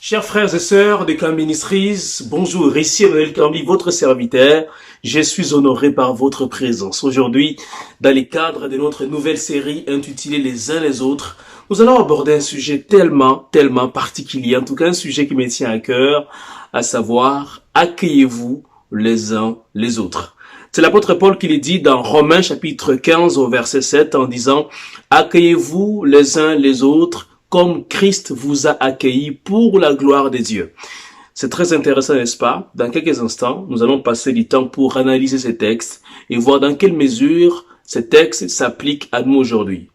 Chers frères et sœurs de Camp Ministries, bonjour, ici Emmanuel Cambi, votre serviteur. Je suis honoré par votre présence. Aujourd'hui, dans le cadre de notre nouvelle série intitulée Les uns les autres, nous allons aborder un sujet tellement particulier, en tout cas un sujet qui me tient à cœur, à savoir, accueillez-vous les uns les autres. C'est l'apôtre Paul qui le dit dans Romains chapitre 15 au verset 7 en disant, accueillez-vous les uns les autres comme Christ vous a accueillis pour la gloire de Dieu. C'est très intéressant, n'est-ce pas? Dans quelques instants, nous allons passer du temps pour analyser ces textes et voir dans quelle mesure ces textes s'appliquent à nous aujourd'hui.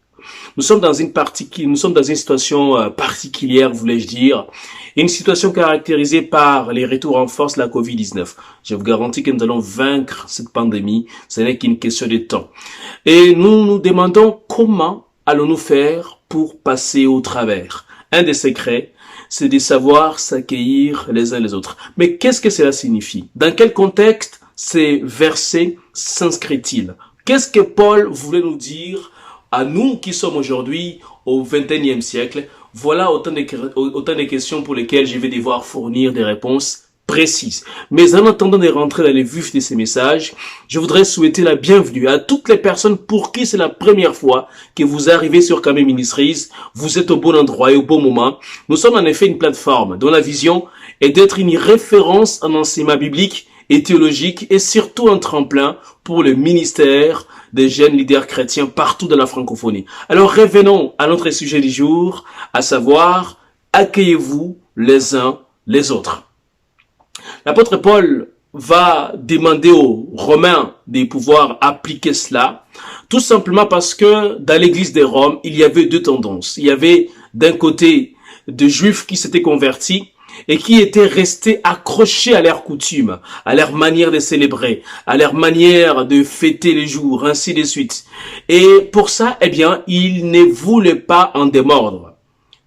Nous sommes dans une situation particulière, voulais-je dire, une situation caractérisée par les retours en force de la Covid-19. Je vous garantis que nous allons vaincre cette pandémie, ce n'est qu'une question de temps. Et nous nous demandons comment allons-nous faire pour passer au travers. Un des secrets, c'est de savoir s'accueillir les uns les autres. Mais qu'est-ce que cela signifie? Dans quel contexte ces versets s'inscrivent-ils? Qu'est-ce que Paul voulait nous dire à nous qui sommes aujourd'hui au XXIe siècle? Voilà autant de questions pour lesquelles je vais devoir fournir des réponses précises. Mais en attendant de rentrer dans les vifs de ces messages, je voudrais souhaiter la bienvenue à toutes les personnes pour qui c'est la première fois que vous arrivez sur Camp Ministries. Vous êtes au bon endroit et au bon moment. Nous sommes en effet une plateforme dont la vision est d'être une référence en enseignement biblique et théologique et surtout un tremplin pour le ministère des jeunes leaders chrétiens partout dans la francophonie. Alors revenons à notre sujet du jour, à savoir, accueillez-vous les uns les autres. L'apôtre Paul va demander aux Romains de pouvoir appliquer cela, tout simplement parce que dans l'église de Rome, il y avait deux tendances. Il y avait d'un côté des Juifs qui s'étaient convertis et qui étaient restés accrochés à leurs coutumes, à leur manière de célébrer, à leur manière de fêter les jours, ainsi de suite. Et pour ça, eh bien, ils ne voulaient pas en démordre.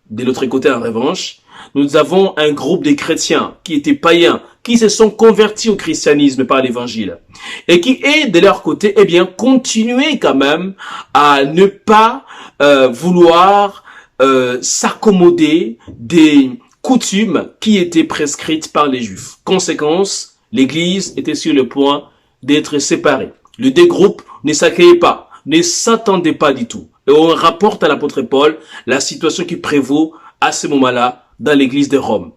De l'autre côté, en revanche, nous avons un groupe de chrétiens qui étaient païens, qui se sont convertis au christianisme par l'évangile et qui, de leur côté, eh bien, continuaient quand même à ne pas vouloir s'accommoder des coutumes qui étaient prescrites par les Juifs. Conséquence, l'Église était sur le point d'être séparée. Les deux groupes ne s'accueillaient pas, ne s'attendaient pas du tout. Et on rapporte à l'apôtre Paul la situation qui prévaut à ce moment-là dans l'église de Rome.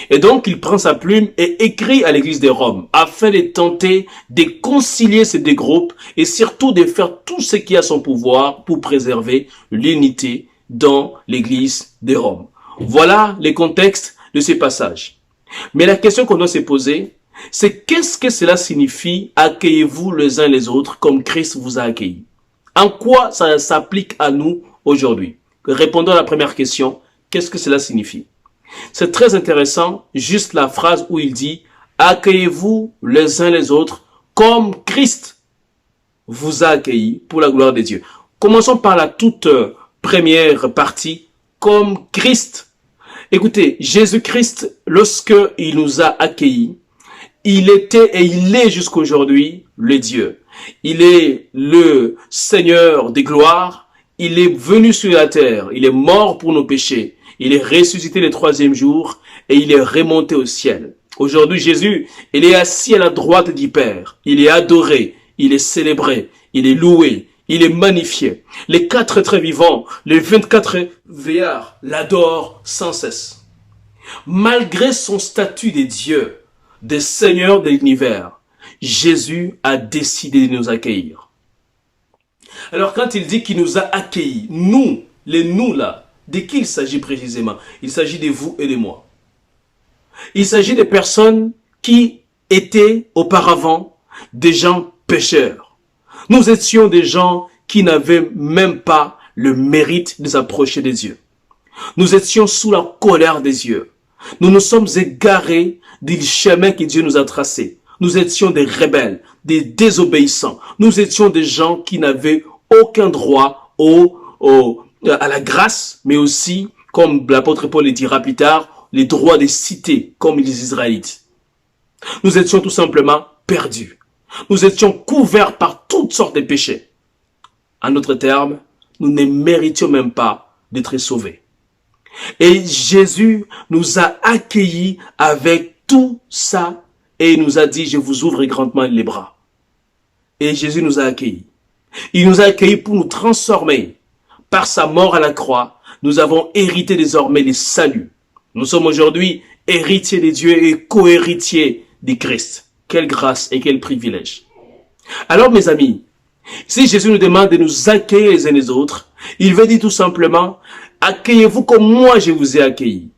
Et donc, il prend sa plume et écrit à l'église de Rome afin de tenter de concilier ces deux groupes et surtout de faire tout ce qui est à son pouvoir pour préserver l'unité dans l'église de Rome. Voilà les contextes de ces passages. Mais la question qu'on doit se poser, c'est qu'est-ce que cela signifie « Accueillez-vous les uns les autres comme Christ vous a accueillis » En quoi ça s'applique à nous aujourd'hui? Répondons à la première question, qu'est-ce que cela signifie? C'est très intéressant, juste la phrase où il dit « Accueillez-vous les uns les autres comme Christ vous a accueillis pour la gloire de Dieu ». Commençons par la toute première partie, comme Christ. Écoutez, Jésus-Christ, lorsque il nous a accueillis, il était et il est jusqu'aujourd'hui le Dieu. Il est le Seigneur des gloires. Il est venu sur la terre. Il est mort pour nos péchés. Il est ressuscité le troisième jour et il est remonté au ciel. Aujourd'hui, Jésus, il est assis à la droite du Père. Il est adoré. Il est célébré. Il est loué. Il est magnifié. Les quatre êtres vivants, les 24 veillards l'adorent sans cesse. Malgré son statut de Dieu, de Seigneur de l'univers, Jésus a décidé de nous accueillir. Alors quand il dit qu'il nous a accueillis, nous, les nous là, de qui il s'agit précisément? Il s'agit de vous et de moi. Il s'agit des personnes qui étaient auparavant des gens pécheurs. Nous étions des gens qui n'avaient même pas le mérite de s'approcher de Dieu. Nous étions sous la colère des dieux. Nous nous sommes égarés du chemin que Dieu nous a tracé. Nous étions des rebelles, des désobéissants. Nous étions des gens qui n'avaient aucun droit à la grâce, mais aussi, comme l'apôtre Paul le dira plus tard, les droits des cités, comme les Israélites. Nous étions tout simplement perdus. Nous étions couverts par toutes sortes de péchés. En d'autres termes, nous ne méritions même pas d'être sauvés. Et Jésus nous a accueillis avec tout ça et il nous a dit, je vous ouvre grandement les bras. Et Jésus nous a accueillis. Il nous a accueillis pour nous transformer. Par sa mort à la croix, nous avons hérité désormais les saluts. Nous sommes aujourd'hui héritiers de Dieu et co-héritiers du Christ. Quelle grâce et quel privilège. Alors mes amis, si Jésus nous demande de nous accueillir les uns les autres, il veut dire tout simplement, accueillez-vous comme moi je vous ai accueillis.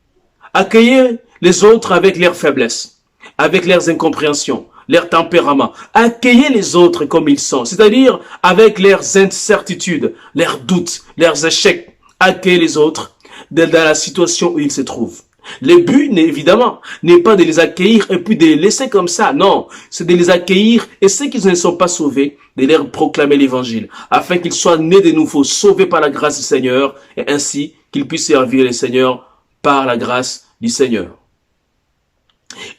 Accueillez les autres avec leurs faiblesses, avec leurs incompréhensions, leur tempérament. Accueillez les autres comme ils sont, c'est-à-dire avec leurs incertitudes, leurs doutes, leurs échecs. Accueillez les autres dans la situation où ils se trouvent. Le but, évidemment, n'est pas de les accueillir et puis de les laisser comme ça. Non, c'est de les accueillir et ceux qui ne sont pas sauvés, de leur proclamer l'évangile, afin qu'ils soient nés de nouveau, sauvés par la grâce du Seigneur et ainsi qu'ils puissent servir le Seigneur par la grâce du Seigneur.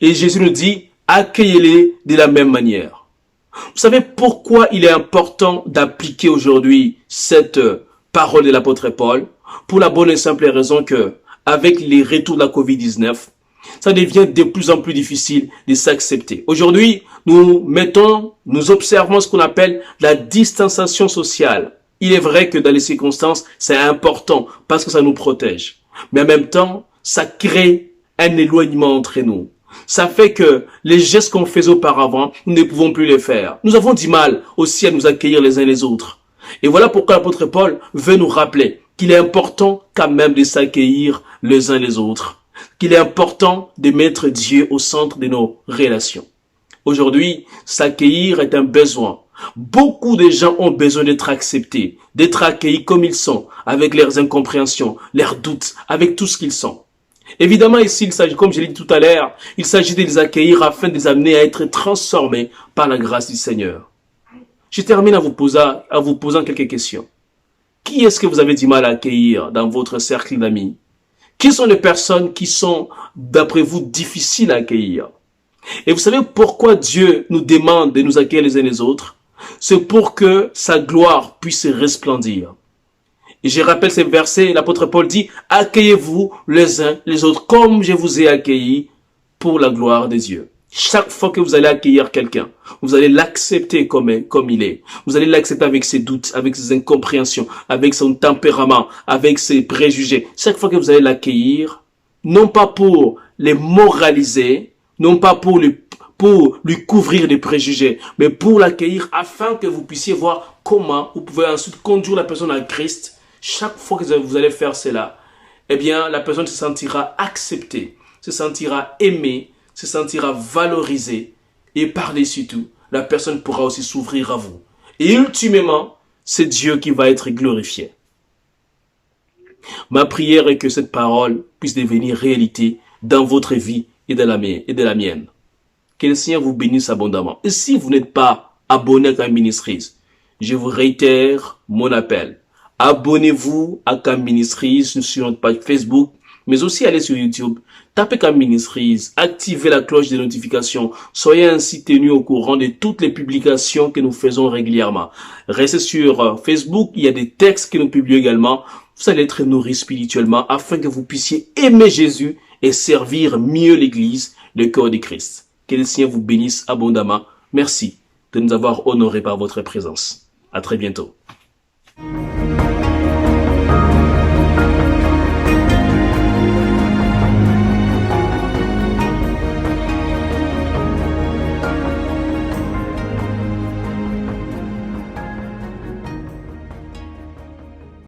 Et Jésus nous dit, accueillez-les de la même manière. Vous savez pourquoi il est important d'appliquer aujourd'hui cette parole de l'apôtre Paul? Pour la bonne et simple raison que, avec les retours de la COVID-19, ça devient de plus en plus difficile de s'accepter. Aujourd'hui, nous observons ce qu'on appelle la distanciation sociale. Il est vrai que dans les circonstances, c'est important parce que ça nous protège. Mais en même temps, ça crée un éloignement entre nous. Ça fait que les gestes qu'on faisait auparavant, nous ne pouvons plus les faire. Nous avons du mal aussi à nous accueillir les uns les autres. Et voilà pourquoi l'apôtre Paul veut nous rappeler qu'il est important quand même de s'accueillir les uns les autres. Qu'il est important de mettre Dieu au centre de nos relations. Aujourd'hui, s'accueillir est un besoin. Beaucoup de gens ont besoin d'être acceptés, d'être accueillis comme ils sont, avec leurs incompréhensions, leurs doutes, avec tout ce qu'ils sont. Évidemment, ici, il s'agit, comme je l'ai dit tout à l'heure, il s'agit de les accueillir afin de les amener à être transformés par la grâce du Seigneur. Je termine en vous posant quelques questions. Qui est-ce que vous avez du mal à accueillir dans votre cercle d'amis? Qui sont les personnes qui sont, d'après vous, difficiles à accueillir? Et vous savez pourquoi Dieu nous demande de nous accueillir les uns les autres? C'est pour que sa gloire puisse resplendir. Et je rappelle ces versets, l'apôtre Paul dit, accueillez-vous les uns les autres comme je vous ai accueillis pour la gloire de Dieu. Chaque fois que vous allez accueillir quelqu'un, vous allez l'accepter comme il est. Vous allez l'accepter avec ses doutes, avec ses incompréhensions, avec son tempérament, avec ses préjugés. Chaque fois que vous allez l'accueillir, non pas pour les moraliser, non pas pour lui couvrir des préjugés, mais pour l'accueillir afin que vous puissiez voir comment vous pouvez ensuite conduire la personne à Christ. Chaque fois que vous allez faire cela, eh bien, la personne se sentira acceptée, se sentira aimée, se sentira valorisée et par-dessus tout, la personne pourra aussi s'ouvrir à vous. Et ultimement, c'est Dieu qui va être glorifié. Ma prière est que cette parole puisse devenir réalité dans votre vie et de la mienne. Que le Seigneur vous bénisse abondamment. Et si vous n'êtes pas abonné à Camp Ministries, je vous réitère mon appel. Abonnez-vous à Camp Ministries sur notre page Facebook, mais aussi allez sur YouTube, tapez Camp Ministries, activez la cloche de notification, soyez ainsi tenus au courant de toutes les publications que nous faisons régulièrement. Restez sur Facebook, il y a des textes que nous publions également. Vous allez être nourris spirituellement afin que vous puissiez aimer Jésus et servir mieux l'Église, le corps de Christ. Que le Seigneur vous bénisse abondamment. Merci de nous avoir honorés par votre présence. À très bientôt.